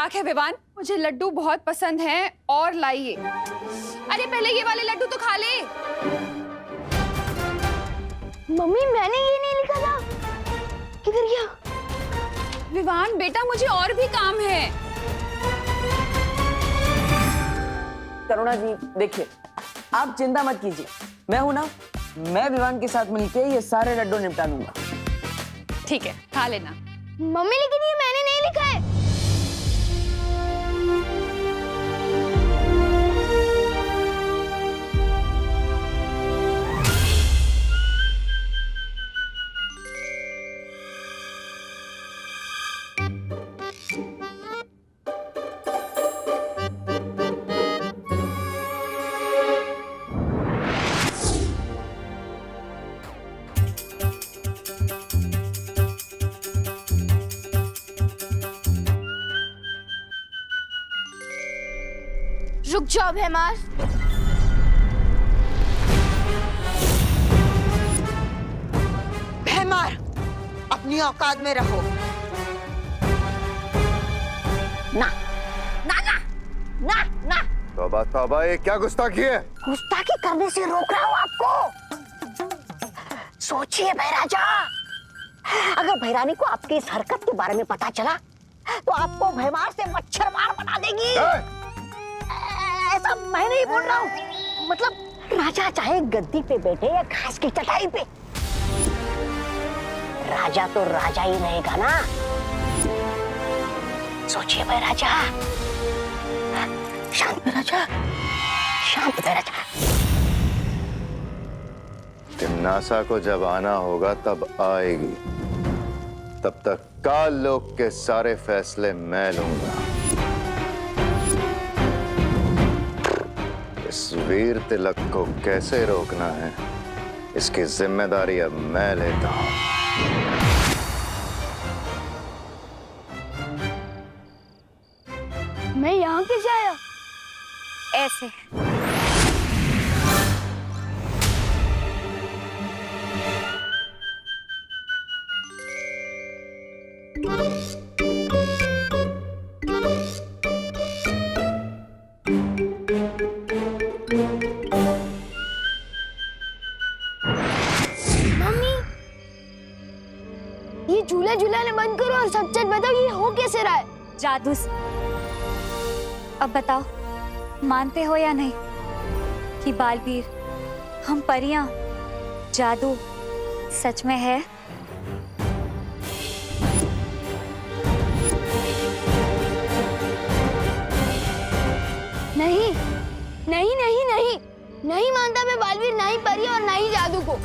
मजाक है विवान, मुझे लड्डू बहुत पसंद हैं और लाइए। अरे पहले ये वाले लड्डू तो खा ले। मम्मी मैंने ये नहीं लिखा था, किधर गया? विवान बेटा मुझे और भी काम है। करुणा जी देखिए, आप चिंता मत कीजिए, मैं हूं ना, मैं विवान के साथ मिलके ये सारे लड्डू निपटा दूंगा। ठीक है खा लेना। मम्मी लेकिन ये मैंने नहीं लिखा है। रुक जाओ भैमार। भैमार अपनी औकात में रहो। ना ना ना ना ना, तौबा तौबा, ये क्या गुस्ताखी है? गुस्ताखी करने से रोक रहा हूँ आपको। सोचिए भैराजा, अगर भैरानी को आपकी इस हरकत के बारे में पता चला तो आपको भैमार से मच्छर मार बना देगी। ऐसा मैं नहीं बोल रहा हूँ, मतलब राजा चाहे गद्दी पे बैठे या घास की चटाई पे, राजा तो राजा ही रहेगा ना। सोचिए भाई राजा, शांत राजा, शांत राजा। तिम्नासा को जब आना होगा तब आएगी, तब तक काल लोक के सारे फैसले मैं लूंगा। इस वीर तिलक को कैसे रोकना है, इसकी जिम्मेदारी अब मैं लेता हूं। मैं यहाँ कैसे आया? ऐसे। ये झूला झूलाने बंद करो और सच सच बताओ, ये हो कैसे रहा है? जादू से। अब बताओ, मानते हो या नहीं कि बालवीर, हम परियां, जादू सच में है? नहीं नहीं नहीं नहीं, नहीं मानता मैं बालवीर, ना ही परी और ना ही जादू को।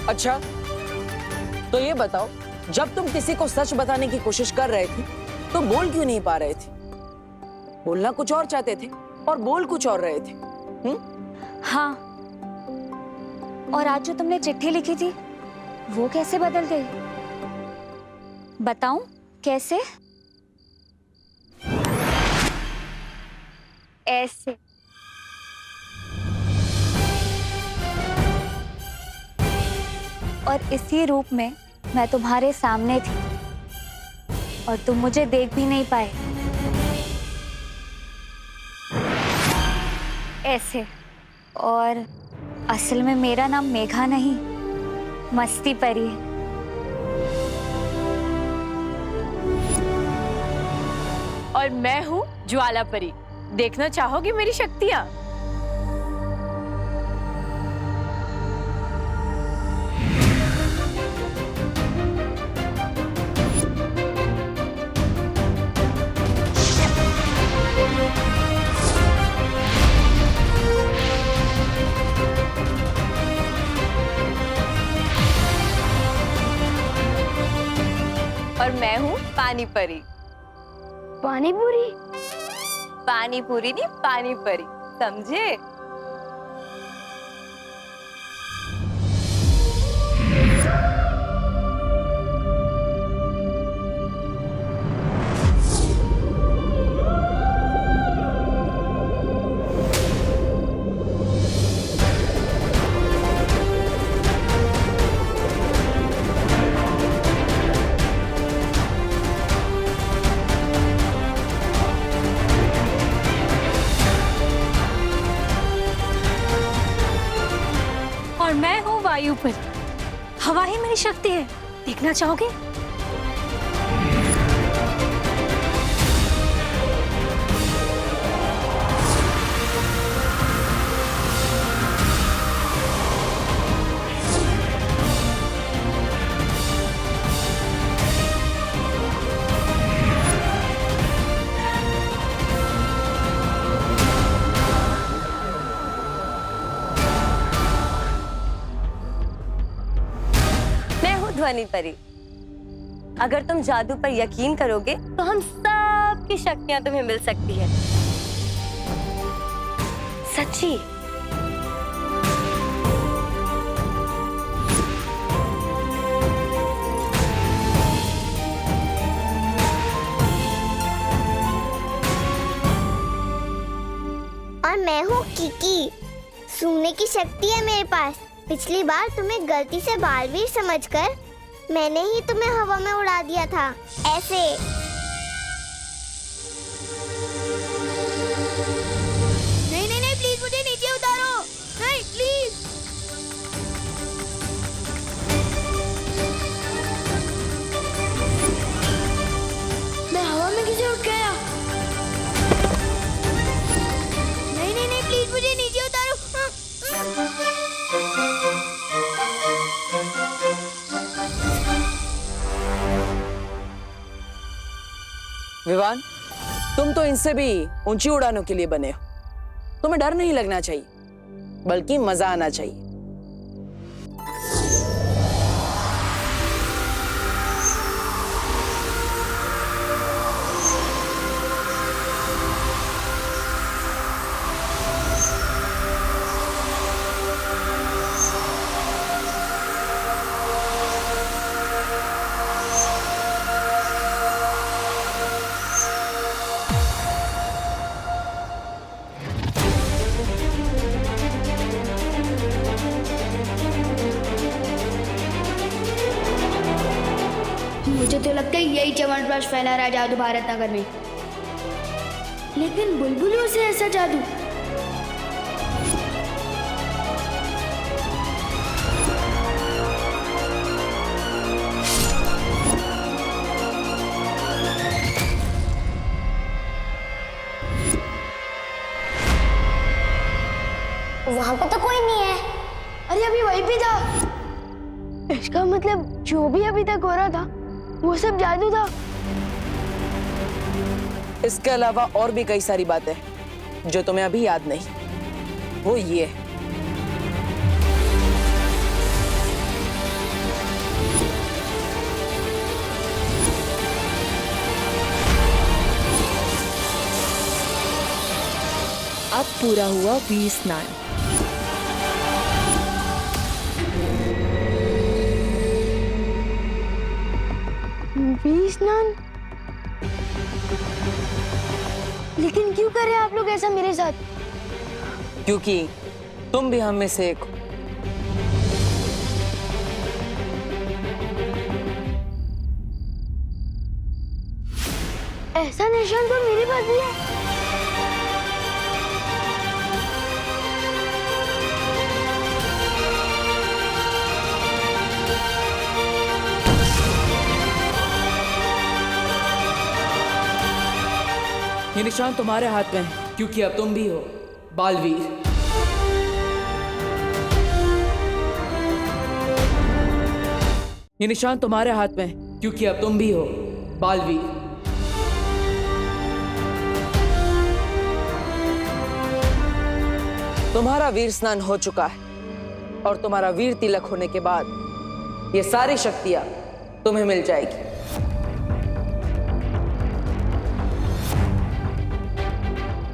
अच्छा तो ये बताओ, जब तुम किसी को सच बताने की कोशिश कर रहे थे तो बोल क्यों नहीं पा रहे थे? बोलना कुछ और चाहते थे और बोल कुछ और रहे थे। हाँ, और आज जो तुमने चिट्ठी लिखी थी वो कैसे बदल गई? बताऊं कैसे? ऐसे। और इसी रूप में मैं तुम्हारे सामने थी और तुम मुझे देख भी नहीं पाए। ऐसे। और असल में मेरा नाम मेघा नहीं, मस्ती परी है। और मैं हूँ ज्वाला परी। देखना चाहोगी मेरी शक्तियाँ? और मैं हूँ पानी परी। पानी पूरी? पानी पूरी नहीं, पानी परी, समझे? पर हवा ही मेरी शक्ति है, देखना चाहोगे? मैं हूँ ध्वनि परी। अगर तुम जादू पर यकीन करोगे तो हम सब की शक्तियां तुम्हें मिल सकती है। सच्ची। और मैं हूँ किकी। सूंघने की शक्ति है मेरे पास। पिछली बार तुम्हें गलती से बालवीर समझकर मैंने ही तुम्हें हवा में उड़ा दिया था, ऐसे। नहीं नहीं नहीं, प्लीज मुझे नीचे उतारो। नहीं प्लीज। मैं हवा में कैसे उठ गया? नहीं नहीं नहीं, प्लीज मुझे नीचे उतारो। विवान, तुम तो इनसे भी ऊंची उड़ानों के लिए बने हो। तुम्हें डर नहीं लगना चाहिए, बल्कि मजा आना चाहिए। मुझे तो लगता है यही च्यवनप्राश फैला रहा है जादू भारत नगर में। लेकिन बुलबुलों से ऐसा जादू? वहां पर तो कोई नहीं है। अरे अभी वहीं पे था। इसका मतलब जो भी अभी तक हो रहा था वो सब जादू था। इसके अलावा और भी कई सारी बातें जो तुम्हें अभी याद नहीं। वो ये है, अब पूरा हुआ वीर स्नान। वीर स्नान? लेकिन क्यों कर रहे हैं आप लोग ऐसा मेरे साथ? क्योंकि तुम भी हम में से एक हो। ऐसा निशान तो मेरे पास भी है। ये निशान तुम्हारे हाथ में है, क्योंकि अब तुम भी हो बालवीर। ये निशान तुम्हारे हाथ में है, क्योंकि अब तुम भी हो बालवीर। तुम्हारा वीर स्नान हो चुका है और तुम्हारा वीर तिलक होने के बाद ये सारी शक्तियां तुम्हें मिल जाएगी।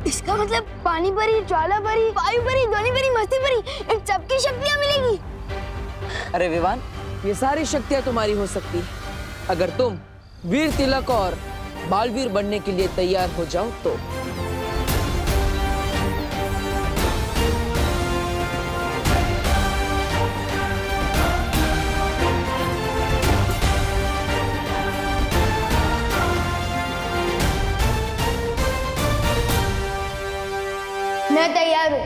इसका मतलब पानी परी, ज्वाला परी, वायु परी, ध्वनि परी, मस्ती परी, इन सबकी शक्तियां मिलेगी। अरे विवान, ये सारी शक्तियां तुम्हारी हो सकती है अगर तुम वीर तिलक और बालवीर बनने के लिए तैयार हो जाओ तो। मैं तैयार हूँ।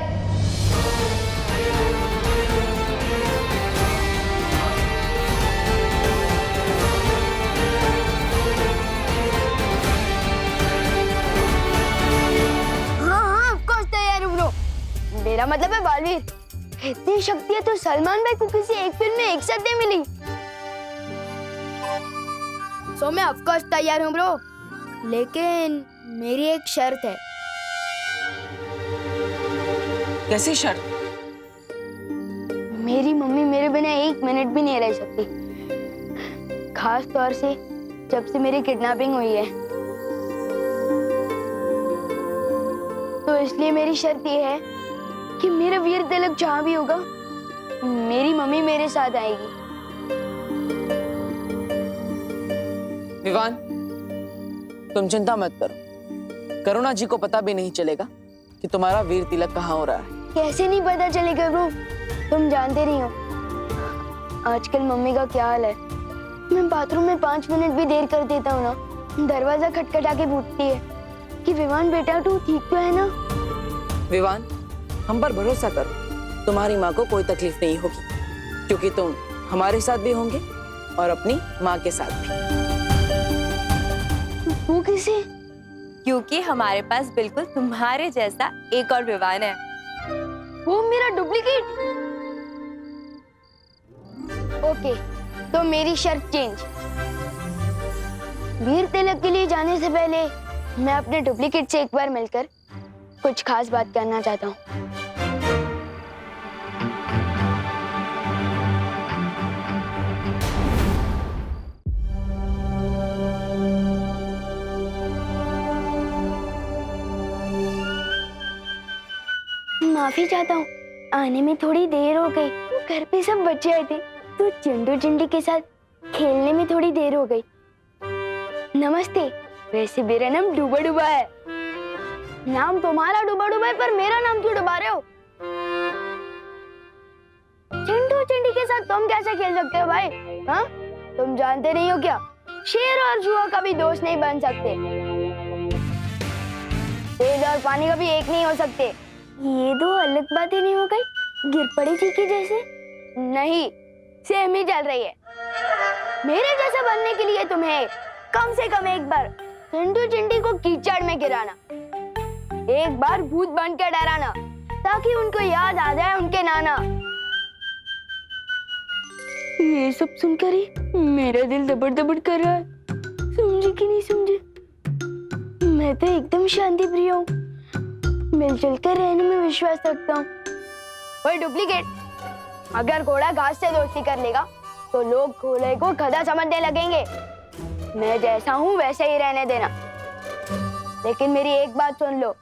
मेरा मतलब है बालवीर। इतनी शक्तियां तो सलमान भाई को किसी एक फिल्म में एक साथ नहीं मिली। सो मैं ऑफ कोर्स तैयार हूँ ब्रो, लेकिन मेरी एक शर्त है। कैसी शर्त? मेरी मम्मी मेरे बिना एक मिनट भी नहीं रह सकती, खास तौर से जब से मेरी किडनैपिंग हुई है। तो इसलिए मेरी शर्त ये है कि मेरा वीर तिलक जहाँ भी होगा मेरी मम्मी मेरे साथ आएगी। विवान, तुम चिंता मत करो। करुणा जी को पता भी नहीं चलेगा कि तुम्हारा वीर तिलक कहाँ हो रहा है। कैसे नहीं पता चलेगा ब्रो, तुम जानते नहीं हो आजकल मम्मी का क्या हाल है। मैं बाथरूम में 5 मिनट भी देर कर देता हूँ ना, दरवाजा खटखटा के पूछती है कि विवान बेटा तू ठीक तो है ना। विवान, हम पर भरोसा करो, तुम्हारी माँ को कोई तकलीफ नहीं होगी, क्योंकि तुम हमारे साथ भी होंगे और अपनी माँ के साथ भी। वो किसे? क्योंकि हमारे पास बिल्कुल तुम्हारे जैसा एक और विवान है। वो मेरा डुप्लीकेट? ओके, तो मेरी शर्त चेंज। वीर तिलक के लिए जाने से पहले मैं अपने डुप्लीकेट से एक बार मिलकर कुछ खास बात करना चाहता हूँ। माफी चाहता हूँ, आने में थोड़ी देर हो गई। घर पे सब बच्चे आए थे तो चिंटू चिंटी के साथ खेलने में थोड़ी देर हो गई। नमस्ते, वैसे मेरा नाम डूबा डूबा है। नाम तुम्हारा डूबा डूबा है, पर मेरा नाम क्यों डुबा रहे हो? चिंटू चिंटी के साथ तुम कैसे खेल सकते हो भाई? हाँ, तुम जानते नहीं हो क्या? शेर और जुआ कभी दोस्त नहीं बन सकते। तेज और पानी कभी एक नहीं हो सकते। ये दो अलग बातें नहीं हो गई? गिर पड़ी थी कि जैसे? नहीं, सेम ही चल रही है। मेरे जैसा बनने के लिए तुम्हें कम से कम एक बार चिंटू चिंटी को कीचड़ में गिराना, एक बार भूत बनकर डराना, ताकि उनको याद आ जाए उनके नाना। ये सब सुनकर ही मेरा दिल दबड़ दबड़ कर रहा है। समझे कि नहीं समझे? मैं तो एकदम शांति प्रिय हूँ, मिलजुल कर रहने में विश्वास रखता हूँ। ओए डुप्लीकेट, अगर घोड़ा घास से दोस्ती कर लेगा तो लोग घोड़े को गधा समझने लगेंगे। मैं जैसा हूँ वैसे ही रहने देना। लेकिन मेरी एक बात सुन लो,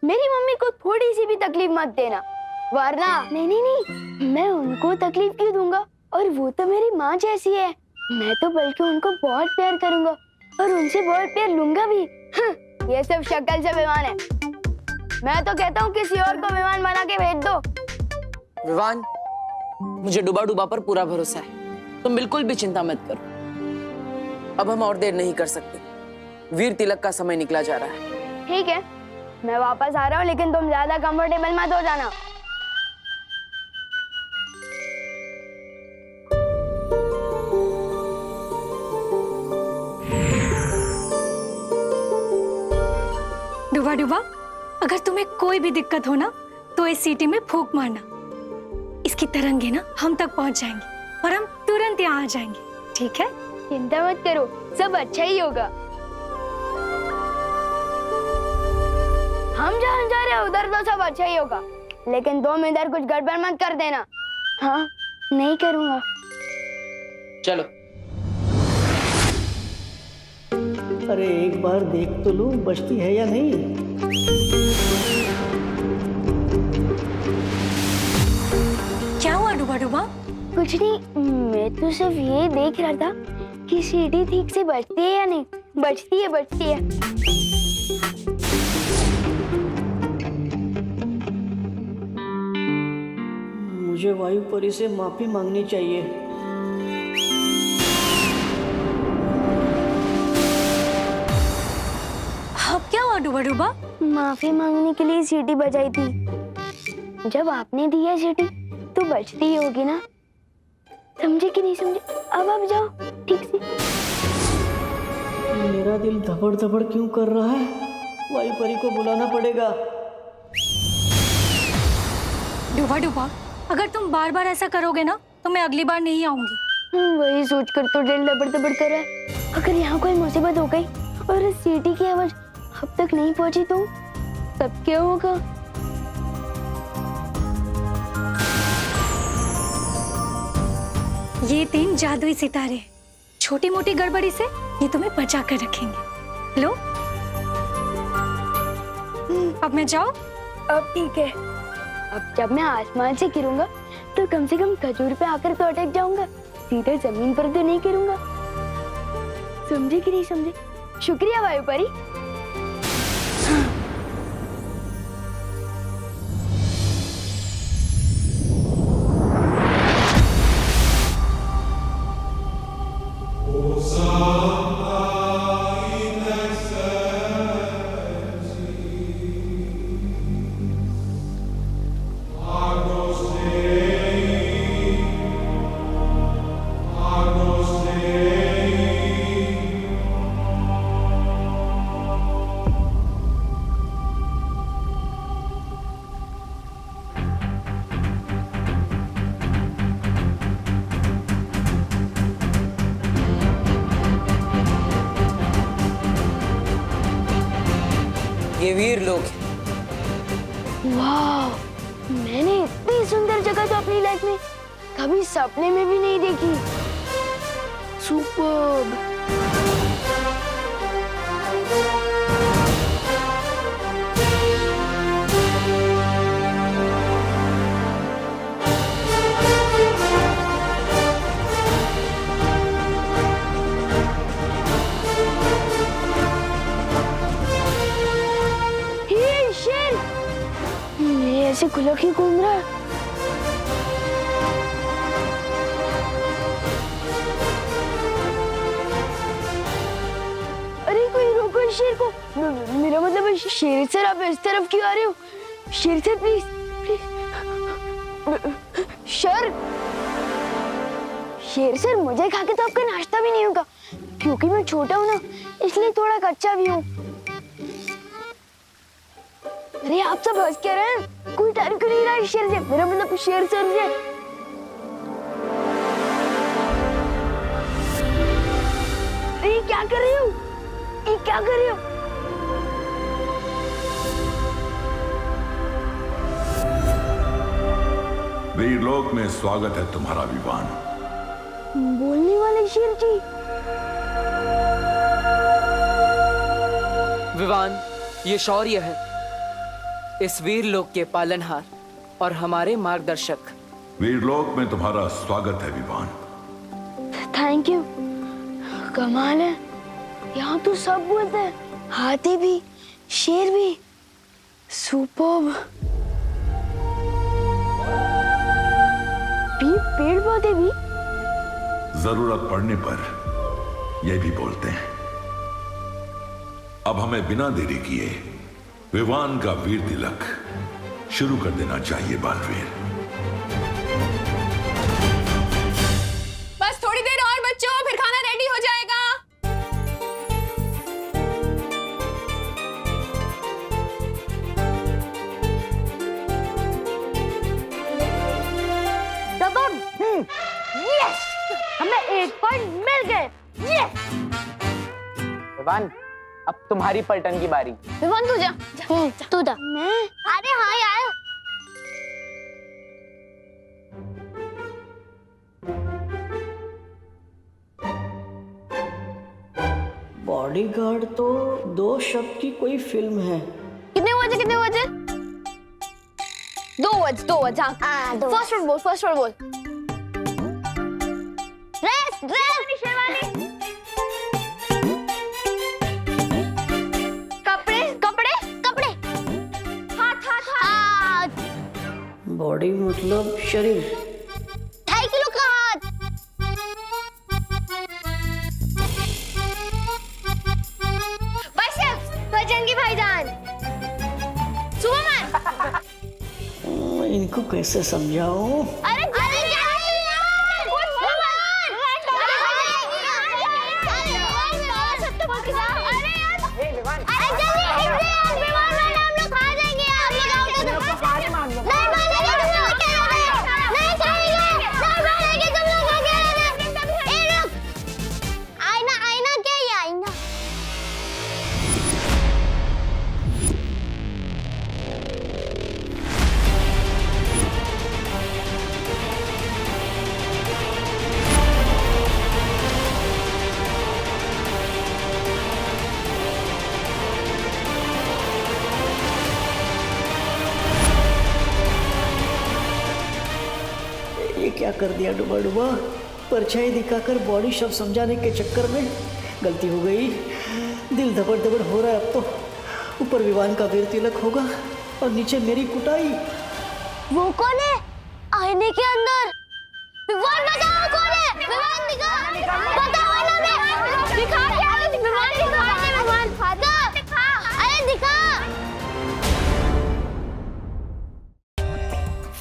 मेरी मम्मी को थोड़ी सी भी तकलीफ मत देना, वरना नहीं नहीं नहीं, मैं उनको तकलीफ क्यों दूंगा? और वो तो मेरी माँ जैसी है। मैं तो बल्कि उनको बहुत प्यार करूंगा और उनसे बहुत प्यार लूंगा भी। ये सिर्फ शक्ल से विवान है। मैं तो कहता हूँ किसी और को विवान बना के भेज दो। विवान, मुझे डूबा डूबा पर पूरा भरोसा है, तुम बिल्कुल भी चिंता मत करो। अब हम और देर नहीं कर सकते, वीर तिलक का समय निकला जा रहा है। ठीक है, मैं वापस आ रहा हूँ, लेकिन तुम ज्यादा कंफर्टेबल मत हो जाना। डूबा डूबा, अगर तुम्हें कोई भी दिक्कत हो ना तो इस सीटी में फूंक मारना। इसकी तरंगे ना हम तक पहुंच जाएंगी और हम तुरंत यहाँ आ जाएंगे, ठीक है? चिंता मत करो, सब अच्छा ही होगा। हम जहाँ जा रहे हैं उधर तो सब अच्छा ही होगा, लेकिन तुम इधर कुछ गड़बड़ मत कर देना। हाँ, नहीं करूँगा। चलो। अरे एक बार देख तो लूं बचती है या नहीं। क्या हुआ डूबा डूबा? कुछ नहीं, मैं तो सिर्फ ये देख रहा था कि सीढ़ी ठीक से बजती है या नहीं। बजती है, बजती है। मुझे वायुपरी से माफी मांगनी चाहिए। अब क्या हुआ डूबा डूबा? माफी मांगने के लिए सीटी बजाई थी। जब आपने दी है सीटी तो बजती ही होगी ना। समझे कि नहीं समझे? अब आप जाओ ठीक से। मेरा दिल धबड़ धबड़ क्यों कर रहा है? वायुपरी को बुलाना पड़ेगा। डूबा डूबा, अगर तुम बार बार ऐसा करोगे ना तो मैं अगली बार नहीं आऊंगी। वही सोचकर तो दिल दबड़ दबड़ कर रहा है। अगर यहाँ कोई मुसीबत हो गई और इस सीटी की आवाज अब तक नहीं पहुंची तो तब क्या होगा? ये 3 जादुई सितारे, छोटी मोटी गड़बड़ी से ये तुम्हें बचा कर रखेंगे। लो, अब मैं जाऊं? अब ठीक है। अब जब मैं आसमान से गिरूंगा तो कम से कम खजूर पे आकर तो अटक जाऊंगा, सीधे जमीन पर तो नहीं गिरूंगा। समझे कि नहीं समझे? शुक्रिया वायु परी। ये वीर लोग वाह, मैंने इतनी सुंदर जगह तो अपनी लाइफ में कभी सपने में भी नहीं देखी। सुपर्ब। ये शेर, ये ऐसे खुला क्यों घूम रहा है? अरे कोई रोको इस शेर को। मेरा मतलब शेर सर, आप इस तरफ क्यों आ रहे हो? शेर सर प्लीज प्लीज। शेर सर, मुझे खा के तो आपका नाश्ता भी नहीं होगा, क्योंकि मैं छोटा हूँ ना, इसलिए थोड़ा कच्चा भी हूँ। अरे आप सब हंस क्या रहे हैं? कोई डर क्यों नहीं रहा है शेर से? मेरा मतलब शेर सर से। अरे क्या कर रही हो? ये क्या कर रही हो? वीरलोक में स्वागत है तुम्हारा विवान। बोलने वाले शेर जी। विवान, ये शौर्य है, इस वीर लोक के पालनहार और हमारे मार्गदर्शक। वीरलोक में तुम्हारा स्वागत है विवान। Thank you. कमाल है, यहाँ तो सब बोलते हैं, हाथी भी, शेर भी। सुपर्ब। पेड़ पौधे भी। जरूरत पड़ने पर यह भी बोलते हैं। अब हमें बिना देरी किए विवान का वीर तिलक शुरू कर देना चाहिए बालवीर। बस थोड़ी देर और बच्चों, फिर खाना रेडी हो जाएगा। यस, हमें 1 पॉइंट मिल गए। यस। विवान, अब तुम्हारी पलटन की बारी। विवान तू जा। तू जा। मैं? अरे हाँ यार। बॉडीगार्ड तो 2 शब्द की कोई फिल्म है। कितने बजे? 2 बजे। हाँ, फर्स्ट वर्ड बोल। रेस्ट शेरवानी। कपड़े। हाथ। बॉडी मतलब शरीर। 2.5 किलो का हाथ। बाइसेप्स, बजरंगी भाईजान। सुपरमैन। मैं इनको कैसे समझाऊं? अरे नहीं क्या कर दिया डुबा डुबा। परछाई दिखाकर बॉडी शब्द समझाने के चक्कर में गलती हो गई। दिल धबड़ धबड़ हो रहा है अब तो। ऊपर विवान का वीर तिलक होगा और नीचे मेरी कुटाई। वो कौन है आईने के अंदर? विवान बताओ कौन है? विवान दिखा, बताओ ना मैं दिखा क्या? विवान दिखा, विवान दिखा, अरे दिखा।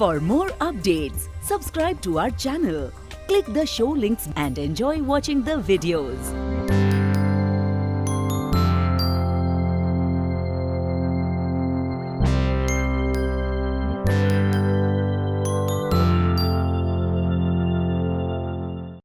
For more updates, subscribe to our channel, click the show links and enjoy watching the videos.